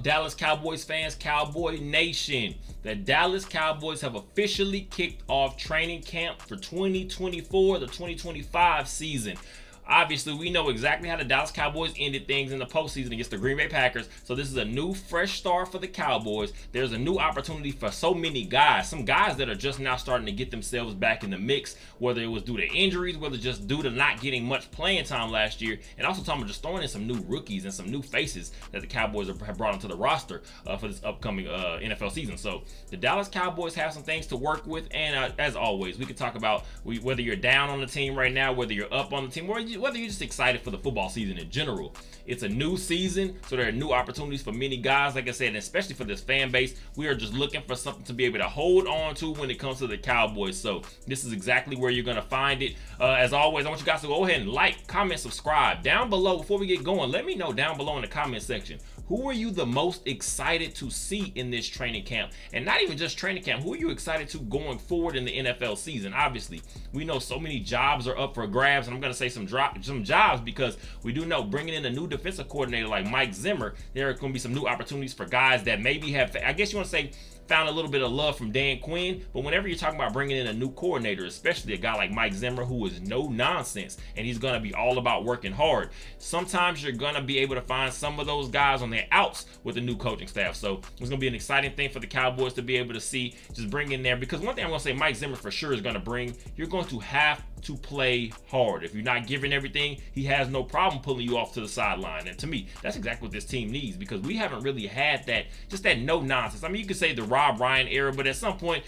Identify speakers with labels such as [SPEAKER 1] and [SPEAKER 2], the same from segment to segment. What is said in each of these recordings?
[SPEAKER 1] up, Dallas Cowboys fans, Cowboy Nation? The Dallas Cowboys have officially kicked off training camp for 2024, the 2025 season. Obviously, we know exactly how the Dallas Cowboys ended things in the postseason against the Green Bay Packers. So this is a new, fresh start for the Cowboys. There's a new opportunity for so many guys. Some guys that are just now starting to get themselves back in the mix, whether it was due to injuries, whether just due to not getting much playing time last year, and also talking about just throwing in some new rookies and some new faces that the Cowboys have brought onto the roster for this upcoming NFL season. So the Dallas Cowboys have some things to work with, and as always, we can talk about whether you're down on the team right now, whether you're up on the team, or whether you're just excited for the football season in general. It's a new season, so there are new opportunities for many guys, like I said, and especially for this fan base. We are just looking for something to be able to hold on to when it comes to the Cowboys. So this is exactly where you're going to find it. As always, I want you guys to go ahead and like, comment, subscribe. Down below, before we get going, let me know down below in the comment section, who are you the most excited to see in this training camp? And not even just training camp, who are you excited to going forward in the NFL season? Obviously, we know so many jobs are up for grabs, and I'm going to say some jobs because we do know bringing in a new defensive coordinator like Mike Zimmer, there are going to be some new opportunities for guys that maybe have, I guess you want to say, found a little bit of love from Dan Quinn. But whenever you're talking about bringing in a new coordinator, especially a guy like Mike Zimmer, who is no nonsense and he's going to be all about working hard, sometimes you're going to be able to find some of those guys on their outs with the new coaching staff. So it's going to be an exciting thing for the Cowboys to be able to see, just bring in there, because one thing I'm going to say Mike Zimmer for sure is going to bring, you're going to have to play hard. If you're not giving everything, he has no problem pulling you off to the sideline. And to me, that's exactly what this team needs, because we haven't really had that, just that no nonsense. I mean, you could say the Rob Ryan era, but at some point,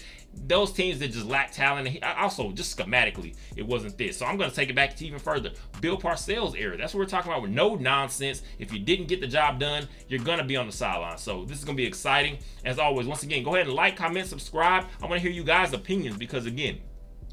[SPEAKER 1] those teams that just lack talent, also just schematically, it wasn't this. So I'm going to take it back to even further. Bill Parcells era. That's what we're talking about, with no nonsense. If you didn't get the job done, you're going to be on the sideline. So this is going to be exciting. As always, once again, go ahead and like, comment, subscribe. I want to hear you guys' opinions, because again,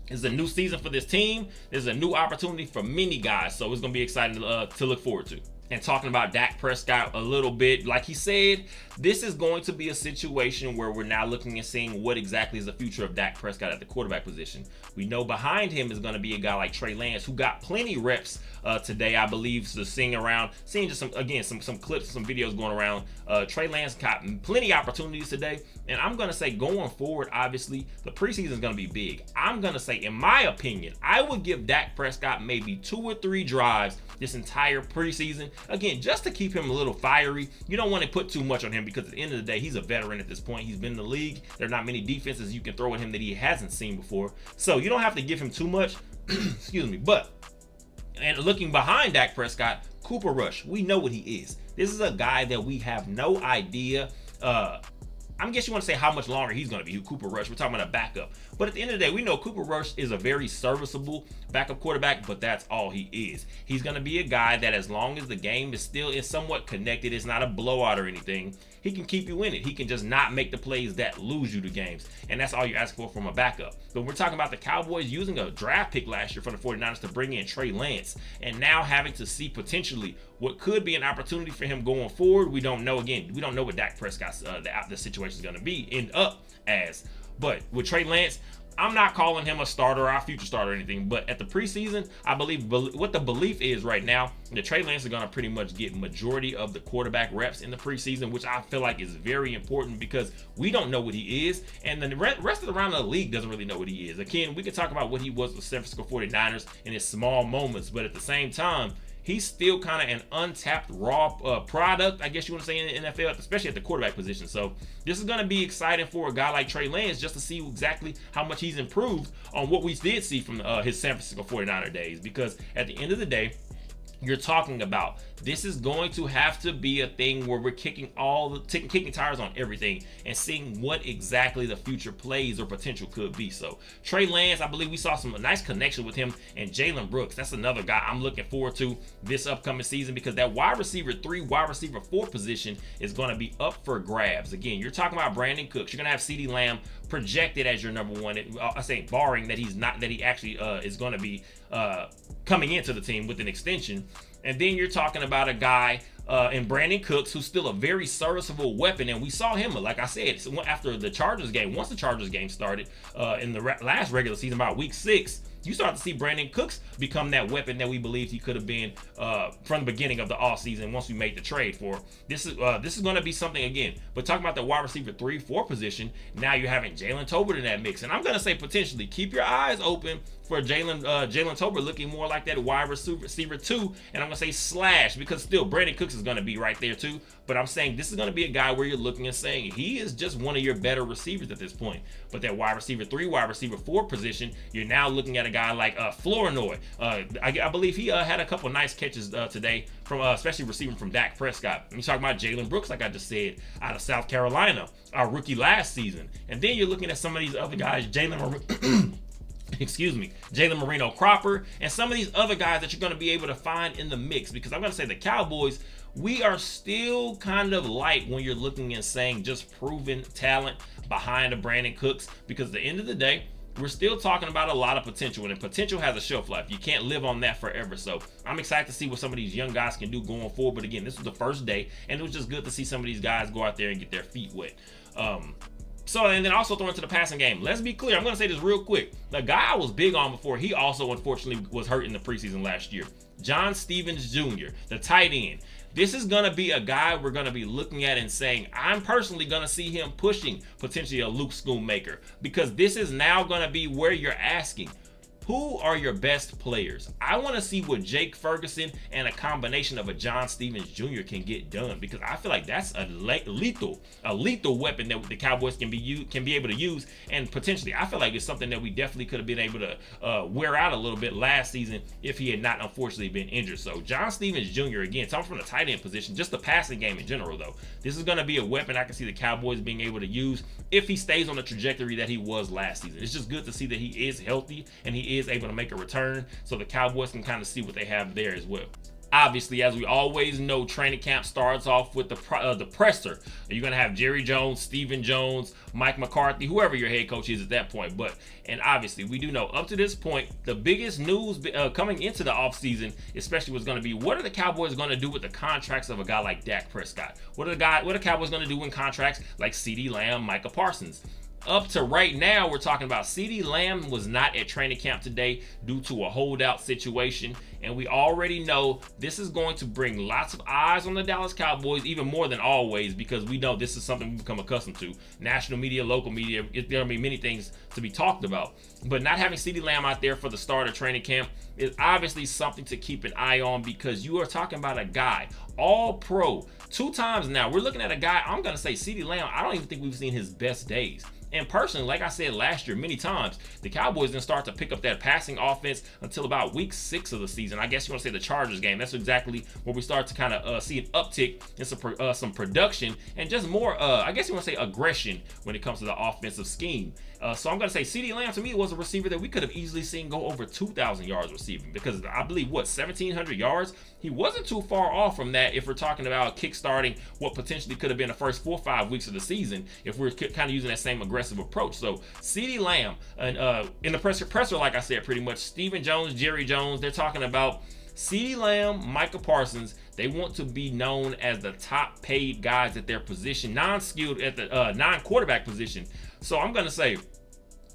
[SPEAKER 1] it's a new season for this team. There's a new opportunity for many guys. So it's going to be exciting to look forward to. And talking about Dak Prescott a little bit, like he said, this is going to be a situation where we're now looking and seeing what exactly is the future of Dak Prescott at the quarterback position. We know behind him is going to be a guy like Trey Lance, who got plenty reps today, I believe, so seeing just some clips, some videos going around. Trey Lance got plenty opportunities today, and I'm going to say going forward, obviously, the preseason is going to be big. I'm going to say, in my opinion, I would give Dak Prescott maybe 2 or 3 drives this entire preseason. Again, just to keep him a little fiery. You don't want to put too much on him, because at the end of the day, he's a veteran at this point. He's been in the league. There are not many defenses you can throw at him that he hasn't seen before. So you don't have to give him too much. Excuse me. And looking behind Dak Prescott, Cooper Rush, we know what he is. This is a guy that we have no idea. I guess you want to say how much longer he's going to be. Cooper Rush, we're talking about a backup. But at the end of the day, we know Cooper Rush is a very serviceable backup quarterback, but that's all he is. He's going to be a guy that, as long as the game is somewhat connected, it's not a blowout or anything, he can keep you in it. He can just not make the plays that lose you the games. And that's all you ask for from a backup. But we're talking about the Cowboys using a draft pick last year from the 49ers to bring in Trey Lance, and now having to see potentially what could be an opportunity for him going forward. We don't know. Again, we don't know what Dak Prescott's the situation is going to end up as. But with Trey Lance, I'm not calling him a starter or a future starter or anything, but at the preseason, I believe what the belief is right now, that Trey Lance is going to pretty much get majority of the quarterback reps in the preseason, which I feel like is very important, because we don't know what he is, and the rest of the round of the league doesn't really know what he is. Again, we can talk about what he was with San Francisco 49ers in his small moments, but at the same time, he's still kind of an untapped raw product, I guess you want to say, in the NFL, especially at the quarterback position. So this is going to be exciting for a guy like Trey Lance, just to see exactly how much he's improved on what we did see from his San Francisco 49er days. Because at the end of the day, you're talking about, this is going to have to be a thing where we're kicking tires on everything and seeing what exactly the future plays or potential could be. So Trey Lance, I believe we saw a nice connection with him, and Jalen Brooks. That's another guy I'm looking forward to this upcoming season, because that wide receiver 3, wide receiver 4 position is going to be up for grabs. Again, you're talking about Brandon Cooks. You're going to have CeeDee Lamb projected as your number one. I say barring that he actually is going to be coming into the team with an extension. And then you're talking about a guy in Brandon Cooks, who's still a very serviceable weapon. And we saw him, like I said, after the Chargers game, once the Chargers game started in the last regular season, about week 6, you start to see Brandon Cooks become that weapon that we believed he could have been from the beginning of the offseason once we made the trade for. This is going to be something again. But talking about the wide receiver 3-4 position, now you're having Jalen Tolbert in that mix. And I'm going to say potentially keep your eyes open for Jalen Tolbert looking more like that wide receiver 2. And I'm going to say slash, because still Brandon Cooks is going to be right there too. But I'm saying this is going to be a guy where you're looking and saying he is just one of your better receivers at this point. But that wide receiver 3, wide receiver 4 position, you're now looking at a guy like Flournoy. I believe he had a couple nice catches today, from especially receiving from Dak Prescott. And you're talking about Jalen Brooks, like I just said, out of South Carolina, our rookie last season. And then you're looking at some of these other guys, Jalen Marino Cropper, and some of these other guys that you're going to be able to find in the mix. Because I'm going to say the Cowboys, we are still kind of light when you're looking and saying just proven talent behind a Brandon Cooks, because at the end of the day, we're still talking about a lot of potential, and potential has a shelf life. You can't live on that forever. So I'm excited to see what some of these young guys can do going forward. But again, this was the first day, and it was just good to see some of these guys go out there and get their feet wet. And then also throwing to the passing game. Let's be clear. I'm going to say this real quick. The guy I was big on before, he also unfortunately was hurt in the preseason last year. John Stephens Jr., the tight end. This is going to be a guy we're going to be looking at and saying, I'm personally going to see him pushing potentially a Luke Schoonmaker, because this is now going to be where you're asking, who are your best players? I want to see what Jake Ferguson and a combination of a John Stephens Jr. can get done, because I feel like that's a lethal weapon that the Cowboys can be able to use, and potentially I feel like it's something that we definitely could have been able to wear out a little bit last season if he had not unfortunately been injured. So John Stephens Jr. again, talking from the tight end position, just the passing game in general though, this is going to be a weapon I can see the Cowboys being able to use if he stays on the trajectory that he was last season. It's just good to see that he is healthy and he is able to make a return, so the Cowboys can kind of see what they have there as well. Obviously, as we always know, training camp starts off with the presser. You're going to have Jerry Jones, Stephen Jones, Mike McCarthy, whoever your head coach is at that point. And obviously, we do know up to this point, the biggest news coming into the offseason, especially, was going to be, what are the Cowboys going to do with the contracts of a guy like Dak Prescott? What are the Cowboys going to do in contracts like CeeDee Lamb, Micah Parsons? Up to right now, we're talking about CeeDee Lamb was not at training camp today due to a holdout situation. And we already know this is going to bring lots of eyes on the Dallas Cowboys, even more than always, because we know this is something we've become accustomed to. National media, local media, there will be many things to be talked about. But not having CeeDee Lamb out there for the start of training camp is obviously something to keep an eye on, because you are talking about a guy, all pro, 2 times now. We're looking at a guy, I'm going to say CeeDee Lamb, I don't even think we've seen his best days. And personally, like I said last year many times, the Cowboys didn't start to pick up that passing offense until about week 6 of the season. I guess you want to say the Chargers game. That's exactly where we start to kind of see an uptick in some production and just more, I guess you want to say aggression when it comes to the offensive scheme. So I'm going to say CeeDee Lamb, to me, was a receiver that we could have easily seen go over 2,000 yards receiving, because I believe, 1,700 yards? He wasn't too far off from that if we're talking about kickstarting what potentially could have been the first 4 or 5 weeks of the season if we're kind of using that same aggressive approach. So CeeDee Lamb, in the presser, like I said, pretty much Stephen Jones, Jerry Jones, they're talking about CeeDee Lamb, Micah Parsons. They want to be known as the top paid guys at their position, non-skilled at the non-quarterback position. So I'm going to say,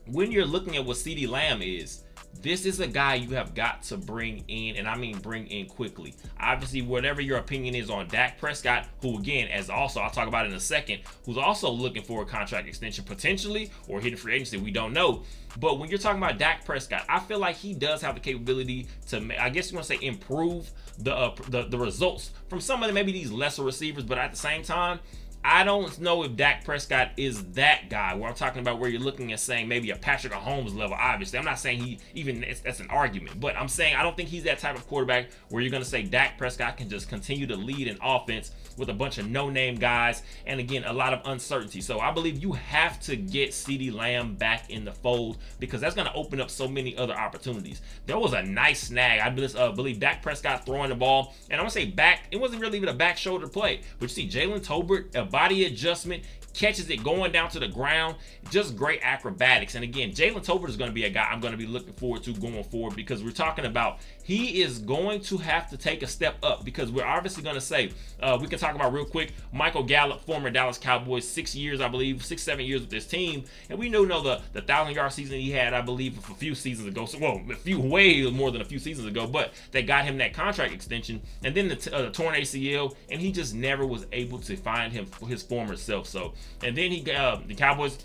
[SPEAKER 1] when you're looking at what CeeDee Lamb is, this is a guy you have got to bring in, and I mean bring in quickly. Obviously, whatever your opinion is on Dak Prescott, who again, as also I'll talk about in a second, who's also looking for a contract extension potentially or hitting free agency, we don't know. But when you're talking about Dak Prescott, I feel like he does have the capability to, I guess you want to say, improve the results from some of the, maybe these lesser receivers. But at the same time, I don't know if Dak Prescott is that guy where I'm talking about where you're looking at saying maybe a Patrick Mahomes level. Obviously, I'm not saying that's an argument, but I'm saying I don't think he's that type of quarterback where you're going to say Dak Prescott can just continue to lead an offense with a bunch of no-name guys and, again, a lot of uncertainty. So I believe you have to get CeeDee Lamb back in the fold, because that's going to open up so many other opportunities. There was a nice snag. I believe Dak Prescott throwing the ball, and I'm going to say back, it wasn't really even a back shoulder play, but you see Jalen Tolbert body adjustment, catches it going down to the ground, just great acrobatics. And again, Jalen Tolbert is going to be a guy I'm going to be looking forward to going forward, because we're talking about he is going to have to take a step up, because we're obviously going to say, we can talk about real quick, Michael Gallup, former Dallas Cowboys, 6 years, I believe, 6-7 years with this team. And we know the 1,000-yard season he had, I believe, a few seasons ago. So, well, way more than a few seasons ago, but they got him that contract extension. And then the torn ACL, and he just never was able to find his former self. So, and then the Cowboys,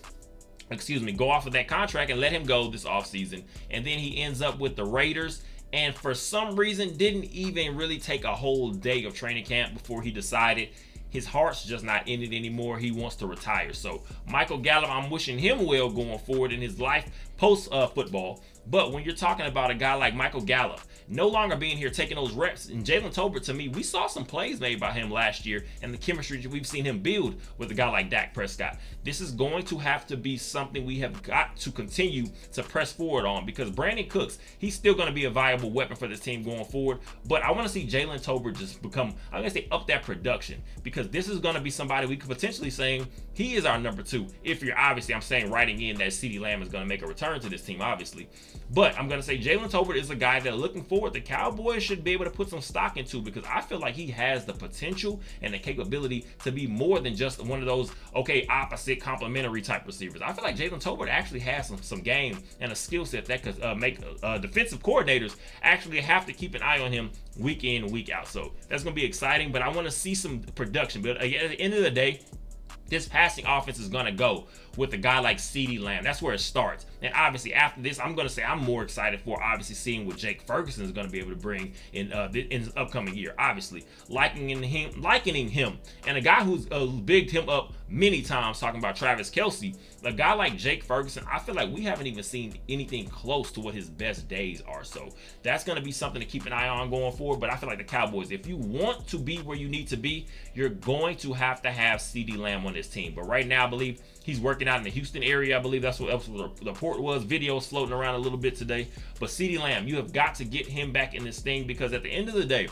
[SPEAKER 1] go off of that contract and let him go this offseason. And then he ends up with the Raiders. And for some reason, didn't even really take a whole day of training camp before he decided his heart's just not in it anymore. He wants to retire. So Michael Gallup, I'm wishing him well going forward in his life post football. But when you're talking about a guy like Michael Gallup, no longer being here, taking those reps, and Jalen Tolbert, to me, we saw some plays made by him last year, and the chemistry we've seen him build with a guy like Dak Prescott. This is going to have to be something we have got to continue to press forward on, because Brandon Cooks, he's still going to be a viable weapon for this team going forward. But I want to see Jalen Tolbert just become, I'm going to say, up that production, because this is going to be somebody we could potentially saying he is our number 2. If you're obviously, I'm saying, writing in that CeeDee Lamb is going to make a return to this team, obviously. But I'm going to say Jalen Tolbert is a guy that, looking forward, the Cowboys should be able to put some stock into, because I feel like he has the potential and the capability to be more than just one of those, opposite complementary type receivers. I feel like Jalen Tolbert actually has some game and a skill set that could make defensive coordinators actually have to keep an eye on him week in, week out. So that's going to be exciting, but I want to see some production. But at the end of the day, this passing offense is going to go with a guy like CeeDee Lamb. That's where it starts. And obviously after this, I'm going to say I'm more excited for obviously seeing what Jake Ferguson is going to be able to bring in this upcoming year. Obviously likening him and a guy who's bigged him up many times, talking about Travis Kelce, a guy like Jake Ferguson, I feel like we haven't even seen anything close to what his best days are. So that's going to be something to keep an eye on going forward. But I feel like the Cowboys, if you want to be where you need to be, you're going to have CeeDee Lamb on this team. But right now, I believe he's working out in the Houston area. I believe that's what the report was. Videos floating around a little bit today. But CeeDee Lamb, you have got to get him back in this thing, because at the end of the day,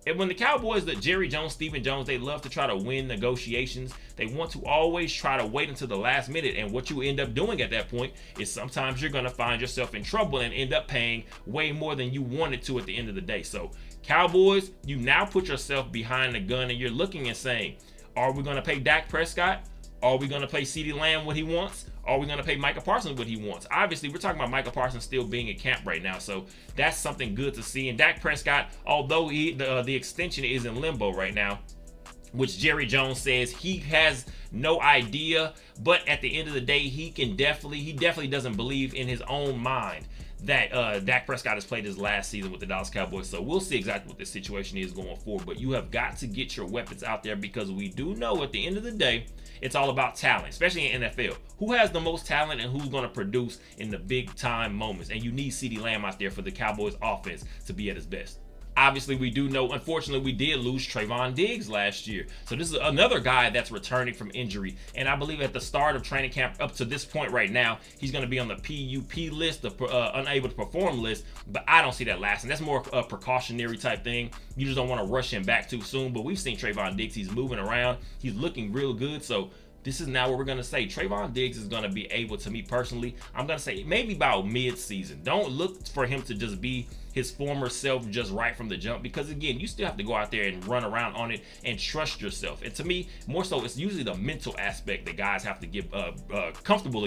[SPEAKER 1] and when the Cowboys, Jerry Jones, Stephen Jones, they love to try to win negotiations. They want to always try to wait until the last minute. And what you end up doing at that point is sometimes you're going to find yourself in trouble and end up paying way more than you wanted to at the end of the day. So Cowboys, you now put yourself behind the gun and you're looking and saying, are we going to pay Dak Prescott? Are we going to pay CeeDee Lamb what he wants? Are we going to pay Micah Parsons what he wants? Obviously, we're talking about Micah Parsons still being in camp right now, so that's something good to see. And Dak Prescott, although the extension is in limbo right now, which Jerry Jones says he has no idea, but at the end of the day, he definitely doesn't believe in his own mind that Dak Prescott has played his last season with the Dallas Cowboys. So we'll see exactly what this situation is going forward. But you have got to get your weapons out there, because we do know at the end of the day, it's all about talent, especially in NFL. Who has the most talent and who's going to produce in the big time moments? And you need CeeDee Lamb out there for the Cowboys offense to be at its best. Obviously, we do know, unfortunately, we did lose Trayvon Diggs last year. So this is another guy that's returning from injury. And I believe at the start of training camp, up to this point right now, he's going to be on the PUP list, the unable to perform list. But I don't see that lasting. That's more a precautionary type thing. You just don't want to rush him back too soon. But we've seen Trayvon Diggs. He's moving around. He's looking real good. So this is now what we're going to say. Trayvon Diggs is going to be able, to me personally, I'm going to say maybe about mid-season. Don't look for him to just be his former self just right from the jump, because again, you still have to go out there and run around on it and trust yourself. And to me, more so, it's usually the mental aspect that guys have to get comfortable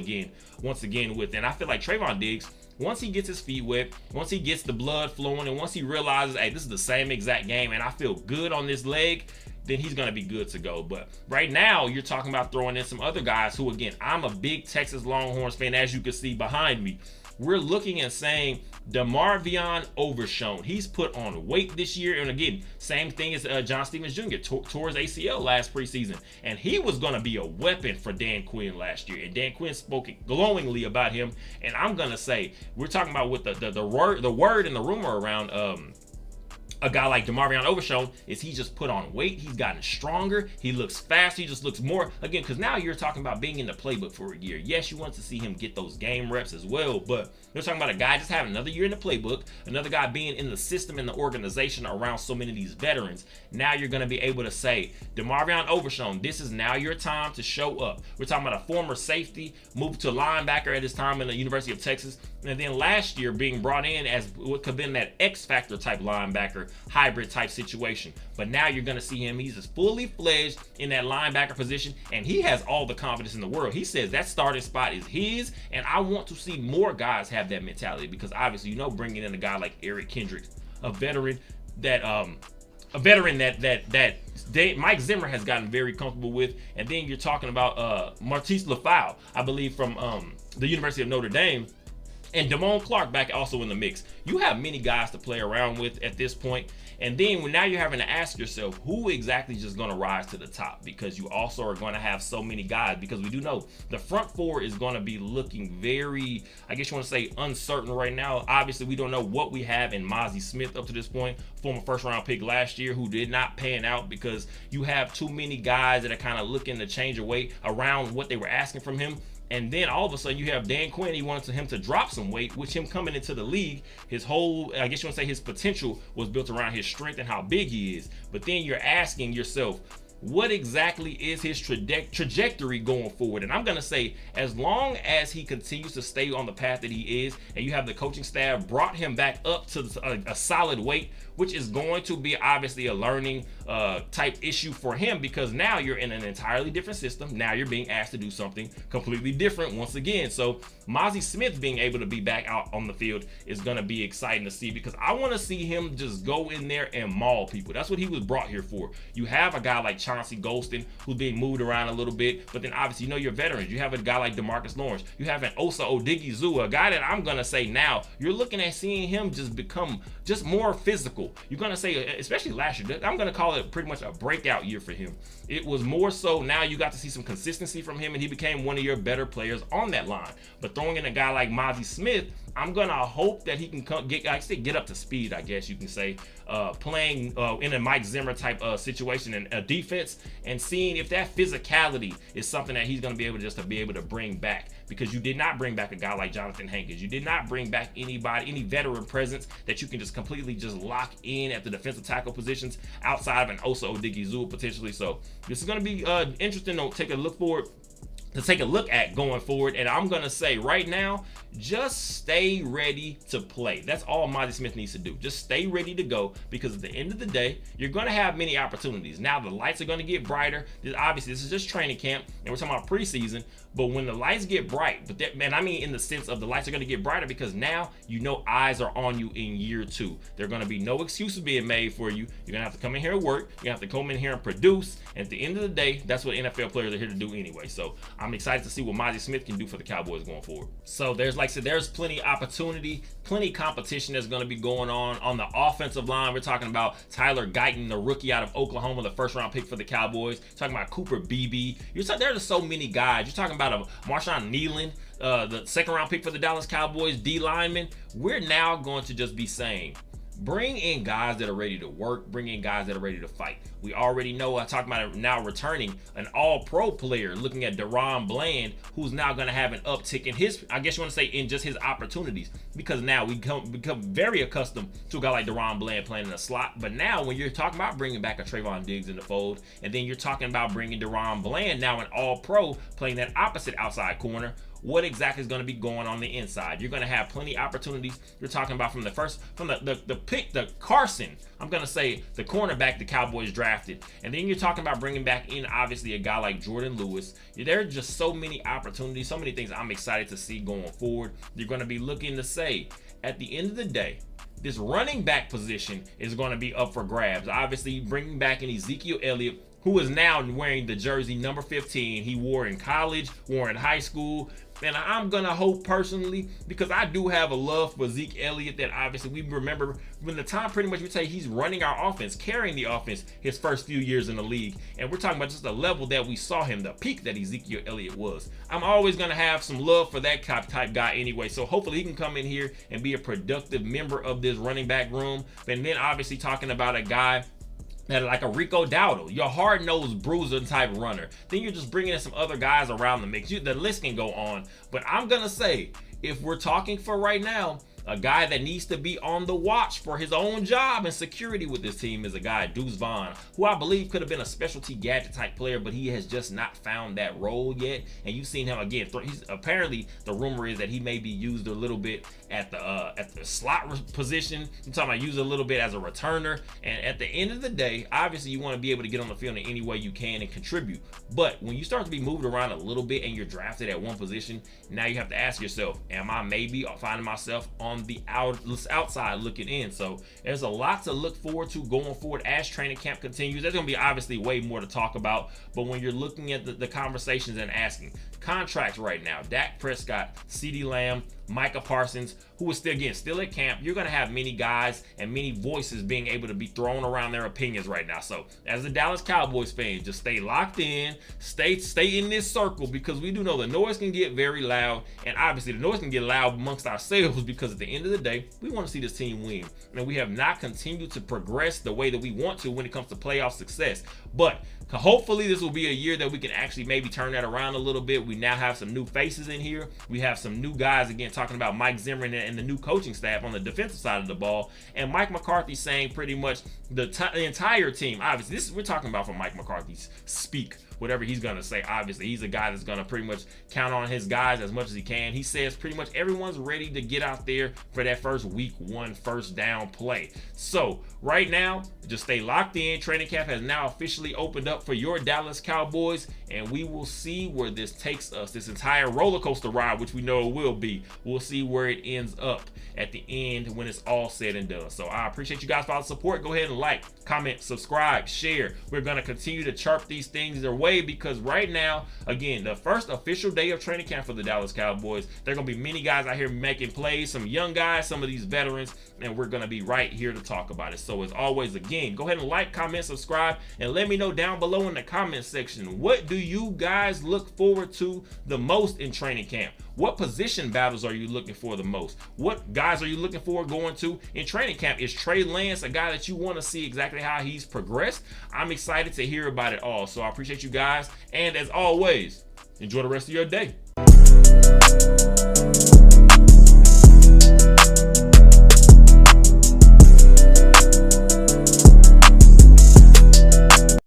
[SPEAKER 1] once again with. And I feel like Trayvon Diggs, once he gets his feet wet, once he gets the blood flowing, and once he realizes, hey, this is the same exact game and I feel good on this leg, then he's going to be good to go. But right now, you're talking about throwing in some other guys who, again, I'm a big Texas Longhorns fan, as you can see behind me. We're looking and saying DeMarvion Overshown. He's put on weight this year. And again, same thing as John Stevens Jr. Tore his ACL last preseason. And he was going to be a weapon for Dan Quinn last year. And Dan Quinn spoke glowingly about him. And I'm going to say, we're talking about with the word and the rumor around a guy like DeMarvion Overshown is he just put on weight. He's gotten stronger. He looks fast. He just looks more, again, because now you're talking about being in the playbook for a year. Yes, you want to see him get those game reps as well, but they're talking about a guy just having another year in the playbook, another guy being in the system and the organization around so many of these veterans. Now you're going to be able to say, DeMarvion Overshown, this is now your time to show up. We're talking about a former safety, moved to linebacker at his time in the University of Texas, and then last year being brought in as what could have been that X Factor type linebacker, hybrid type situation. But now you're going to see him, he's just fully fledged in that linebacker position, and he has all the confidence in the world. He says that starting spot is his, and I want to see more guys have that mentality, because obviously, you know, bringing in a guy like Eric Kendricks, a veteran that Mike Zimmer has gotten very comfortable with, and then you're talking about Martise Lafau, I believe from the University of Notre Dame, and Damone Clark back also in the mix. You have many guys to play around with at this point. And then now you're having to ask yourself, who exactly is just going to rise to the top? Because you also are going to have so many guys, because we do know the front four is going to be looking very, I guess you want to say, uncertain right now. Obviously, we don't know what we have in Mozzie Smith up to this point, former first-round pick last year, who did not pan out because you have too many guys that are kind of looking to change away around what they were asking from him. And then all of a sudden you have Dan Quinn. He wanted him to drop some weight, which him coming into the league, his whole, I guess you want to say, his potential was built around his strength and how big he is. But then you're asking yourself, what exactly is his trajectory going forward? And I'm going to say, as long as he continues to stay on the path that he is, and you have the coaching staff brought him back up to a solid weight, which is going to be obviously a learning type issue for him, because now you're in an entirely different system. Now you're being asked to do something completely different once again. So Mozzie Smith being able to be back out on the field is going to be exciting to see, because I want to see him just go in there and maul people. That's what he was brought here for. You have a guy like Chauncey Golston who's being moved around a little bit, but then obviously, you know, your veterans. You have a guy like DeMarcus Lawrence. You have an Osa Odigizua, a guy that I'm going to say now you're looking at seeing him just become just more physical. You're going to say, especially last year, I'm going to call it pretty much a breakout year for him. It was more so now you got to see some consistency from him, and he became one of your better players on that line. But throwing in a guy like Mozzie Smith, I'm going to hope that he can get up to speed, I guess you can say, playing in a Mike Zimmer type situation and a defense, and seeing if that physicality is something that he's going to be able to bring back, because you did not bring back a guy like Jonathan Hankins. You did not bring back any veteran presence that you can just completely just lock in at the defensive tackle positions outside of an Osa Odigizua potentially. So this is going to be interesting to take a look at going forward. And I'm going to say right now, just stay ready to play. That's all Mozzie Smith needs to do. Just stay ready to go, because at the end of the day, you're going to have many opportunities. Now the lights are going to get brighter. Obviously, this is just training camp, and we're talking about preseason. But when the lights get bright, I mean in the sense of the lights are going to get brighter, because now you know eyes are on you in year 2. There are going to be no excuses being made for you. You're going to have to come in here and work. You're going to have to come in here and produce. And at the end of the day, that's what NFL players are here to do anyway. So I'm excited to see what Mozzie Smith can do for the Cowboys going forward. So there's, like I said, there's plenty opportunity, plenty competition that's going to be going on the offensive line. We're talking about Tyler Guyton, the rookie out of Oklahoma, the first-round pick for the Cowboys. Talking about Cooper Beebe. There's so many guys. You're talking about a Marshawn Nealon, the second-round pick for the Dallas Cowboys, D lineman. We're now going to just be saying, bring in guys that are ready to work. Bring in guys that are ready to fight. We already know, I talked about it now, returning an all-pro player, looking at Deron Bland, who's now going to have an uptick in his, I guess you want to say, in just his opportunities, because now we become very accustomed to a guy like Deron Bland playing in a slot. But now when you're talking about bringing back a Trayvon Diggs in the fold, and then you're talking about bringing Deron Bland, now an all-pro, playing that opposite outside corner, what exactly is going to be going on the inside? You're going to have plenty of opportunities. You're talking about from the pick, the Carson, I'm going to say the cornerback the Cowboys drafted. And then you're talking about bringing back in, obviously, a guy like Jordan Lewis. There are just so many opportunities, so many things I'm excited to see going forward. You're going to be looking to say, at the end of the day, this running back position is going to be up for grabs. Obviously, bringing back an Ezekiel Elliott, who is now wearing the jersey number 15 he wore in college, wore in high school. And I'm going to hope personally, because I do have a love for Zeke Elliott, that obviously we remember when the time pretty much we say he's running our offense, carrying the offense his first few years in the league. And we're talking about just the level that we saw him, the peak that Ezekiel Elliott was. I'm always going to have some love for that type guy anyway. So hopefully he can come in here and be a productive member of this running back room. And then obviously talking about a guy that like a Rico Dowdle, your hard-nosed bruiser type runner. Then you're just bringing in some other guys around the mix. The list can go on. But I'm going to say, if we're talking for right now, a guy that needs to be on the watch for his own job and security with this team is a guy, Deuce Vaughn, who I believe could have been a specialty gadget type player, but he has just not found that role yet. And you've seen him again. He's apparently, the rumor is that he may be used a little bit at the slot position. I'm talking about used a little bit as a returner. And at the end of the day, obviously you want to be able to get on the field in any way you can and contribute. But when you start to be moved around a little bit and you're drafted at one position, now you have to ask yourself, am I maybe finding myself on the outside looking in? So there's a lot to look forward to going forward as training camp continues. There's going to be obviously way more to talk about, but when you're looking at the conversations and asking contracts right now, Dak Prescott, CeeDee Lamb, Micah Parsons, who is still at camp, you're going to have many guys and many voices being able to be thrown around their opinions right now. So as a Dallas Cowboys fan, just stay locked in, stay in this circle, because we do know the noise can get very loud, and obviously the noise can get loud amongst ourselves, because at the end of the day, we want to see this team win. And we have not continued to progress the way that we want to when it comes to playoff success. But hopefully this will be a year that we can actually maybe turn that around a little bit. We now have some new faces in here. We have some new guys, again, talking about Mike Zimmerman and the new coaching staff on the defensive side of the ball. And Mike McCarthy saying pretty much the entire team. Obviously, we're talking about from Mike McCarthy's speak. Whatever he's going to say, obviously, he's a guy that's going to pretty much count on his guys as much as he can. He says pretty much everyone's ready to get out there for that first week 1 first down play. So right now, just stay locked in. Training camp has now officially opened up for your Dallas Cowboys, and we will see where this takes us. This entire roller coaster ride, which we know it will be. We'll see where it ends up at the end when it's all said and done. So I appreciate you guys for all the support. Go ahead and like, comment, subscribe, share. We're going to continue to chirp these things their way, because right now, again, the first official day of training camp for the Dallas Cowboys, there are going to be many guys out here making plays, some young guys, some of these veterans, and we're going to be right here to talk about it. So as always, again, go ahead and like, comment, subscribe, and let me know down below in the comment section, what do you guys look forward to the most in training camp? What position battles are you looking for the most? What guys are you looking for going to in training camp? Is Trey Lance a guy that you want to see exactly how he's progressed? I'm excited to hear about it all. So I appreciate you guys. And as always, enjoy the rest of your day.